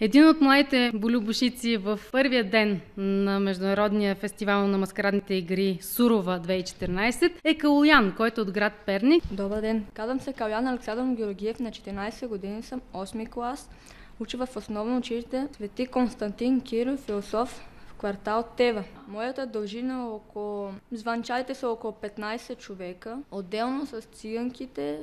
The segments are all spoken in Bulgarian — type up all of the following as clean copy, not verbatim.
Един от младите болюбошици в първия ден на Международния фестивал на маскарадните игри Сурова 2014 е Калоян, който е от град Перник. Добър ден! Казвам се Калоян Александър Георгиев, на 14 години съм, 8 клас. Уча в основно училище Свети Константин Кирил, философ, в квартал Тева. Моята дължина е около... Звънчарите са около 15 човека. Отделно с циганките,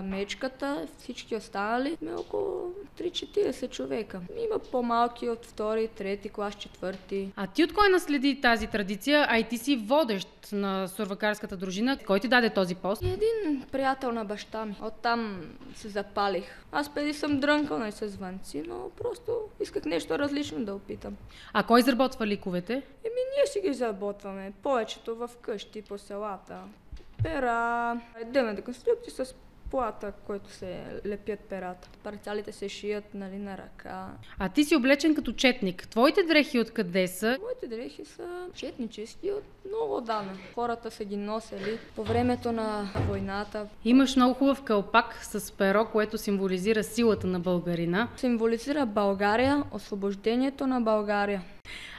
мечката, всички останали сме около 3-40 човека. Има по-малки от втори, трети клас, четвърти. А ти от кой наследи тази традиция? А и ти си водещ на сурвакарската дружина. Кой ти даде този пост? Един приятел на баща ми. Оттам се запалих. Аз преди съм дрънкал с звънци, но просто исках нещо различно да опитам. А кой изработва ликовете? Ние си ги изработваме. Повечето в къщи, по селата. Пера, дъвна деконструкция с плата, който се лепят перата. Парцалите се шият на ръка. А ти си облечен като четник. Твоите дрехи откъде са? Моите дрехи са четнически от много отдавна. Хората са ги носили по времето на войната. Имаш много хубав кълпак с перо, което символизира силата на българина. Символизира България, освобождението на България.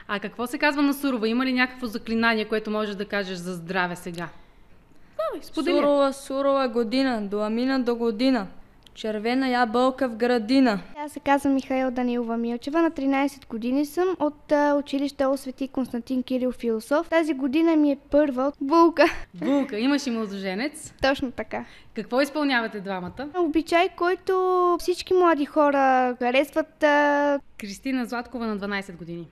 А какво се казва на Сурова? Има ли някакво заклинание, което можеш да кажеш за здраве сега? Сподели. Сурова година, доамина до година. Червена ябълка в градина. Аз се казвам Михаил Данилова Милчева, на 13 години съм, от училище Свети Константин Кирил, философ. Тази година ми е първа булка. Булка, имаш и младоженец. Точно така. Какво изпълнявате двамата? Обичай, който всички млади хора харесват. Кристина Златкова на 12 години.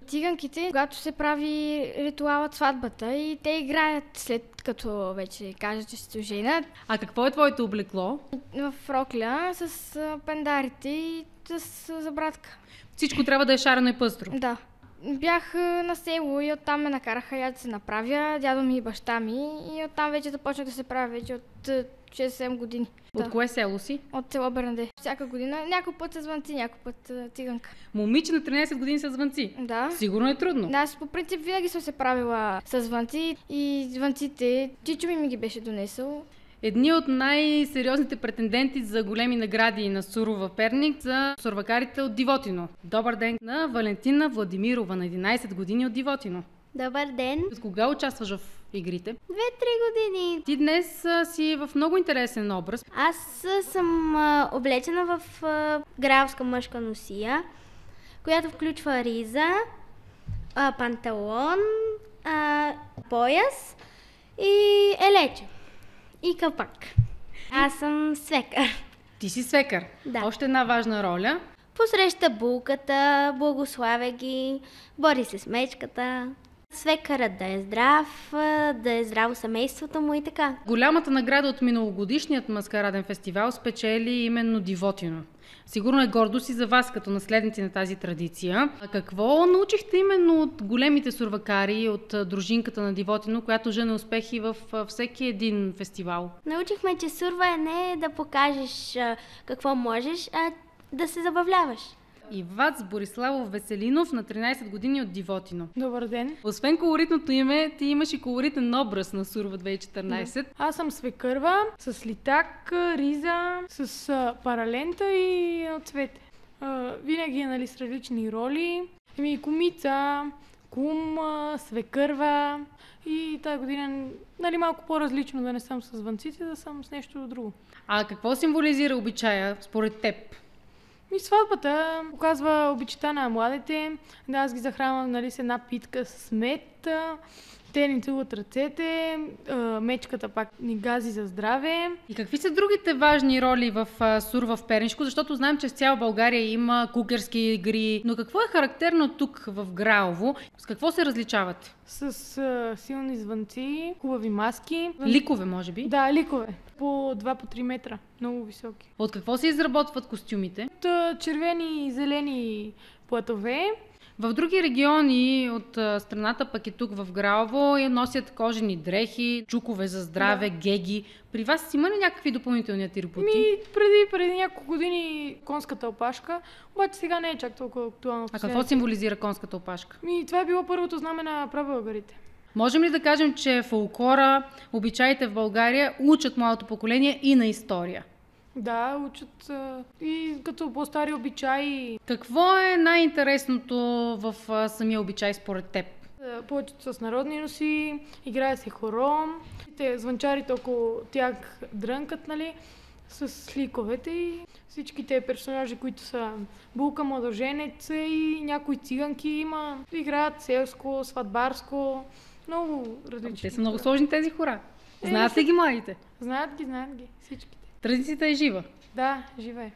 Циганките, когато се прави ритуалът сватбата и те играят след като вече кажат, че се женят. А какво е твоето облекло? В рокля с пендарите и с забратка. Всичко трябва да е шарено и пъстро. Да. Бях на село и оттам ме накараха я да се направя, дядо ми и баща ми, и оттам вече започнах да се правя вече от 6-7 години. От кое село си? От село Бернаде. Всяка година, някой път с звънци, някой път циганка. Момиче на 13 години с звънци? Да. Сигурно е трудно. Да, аз по принцип винаги съм се правила с звънци и звънците, чичо ми ги беше донесъл. Едни от най-сериозните претенденти за големи награди на Сурова Перник са сурвакарите от Дивотино. Добър ден на Валентина Владимирова, на 11 години, от Дивотино. Добър ден! От кога участваш в игрите? 2-3 години. Ти днес си в много интересен образ. Аз съм облечена в графска мъжка носия, която включва риза, панталон, пояс и елече. И капак. Аз съм свекър. Ти си свекър. Да. Още една важна роля. Посреща булката, благославя ги, бори се с мечката. Свекърът да е здрав, да е здраво семейството му и така. Голямата награда от миналогодишният маскараден фестивал спечели именно Дивотино. Сигурно е гордост и за вас, като наследници на тази традиция. А какво научихте именно от големите сурвакари, от дружинката на Дивотино, която жени успехи във всеки един фестивал? Научихме, че сурва не е да покажеш какво можеш, а да се забавляваш. Ивац Бориславов Веселинов, на 13 години, от Дивотино. Добър ден! Освен колоритното име, ти имаш и колоритен образ на Сурова 2014. Аз съм свекърва с литак, риза, с паралента и цвете. Винаги с различни роли. Кумица, кум, свекърва и тази година малко по-различно, да не съм с звънците, да съм с нещо друго. А какво символизира обичая според теб? И сватбата показва обичта на младите. Да, аз ги захранвам с една питка с мед. Те ни целуват ръцете, мечката пак ни гази за здраве. И какви са другите важни роли в Сурова в Пернишко? Защото знаем, че в цяла България има кукерски игри. Но какво е характерно тук в Граово? С какво се различават? С силни звънци, хубави маски. Ликове, може би? Да, ликове. По 2-3 метра. Много високи. От какво се изработват костюмите? От червени и зелени платове. В други региони от страната, пък и тук в Граово, носят кожени дрехи, чукове за здраве, да, геги. При вас има ли някакви допълнителни атрибути? Преди няколко години конската опашка, обаче сега не е чак толкова актуално. А какво символизира конската опашка? Това е било първото знаме на прабългарите. Можем ли да кажем, че фолклора, обичаите в България учат младото поколение и на история? Да, учат и като по-стари обичаи. Какво е най-интересното в самия обичай според теб? Повечето с народни носи, играе се хором, те звънчарите около тях дрънкат, нали, с ликовете и всичките персонажи, които са булка, младоженец и някои циганки има, играят селско, сватбарско, много различни. Те са много сложни тези хора. Знаят ли ги младите? Знаят ги всичките. Традицията е жива. Да, жива е.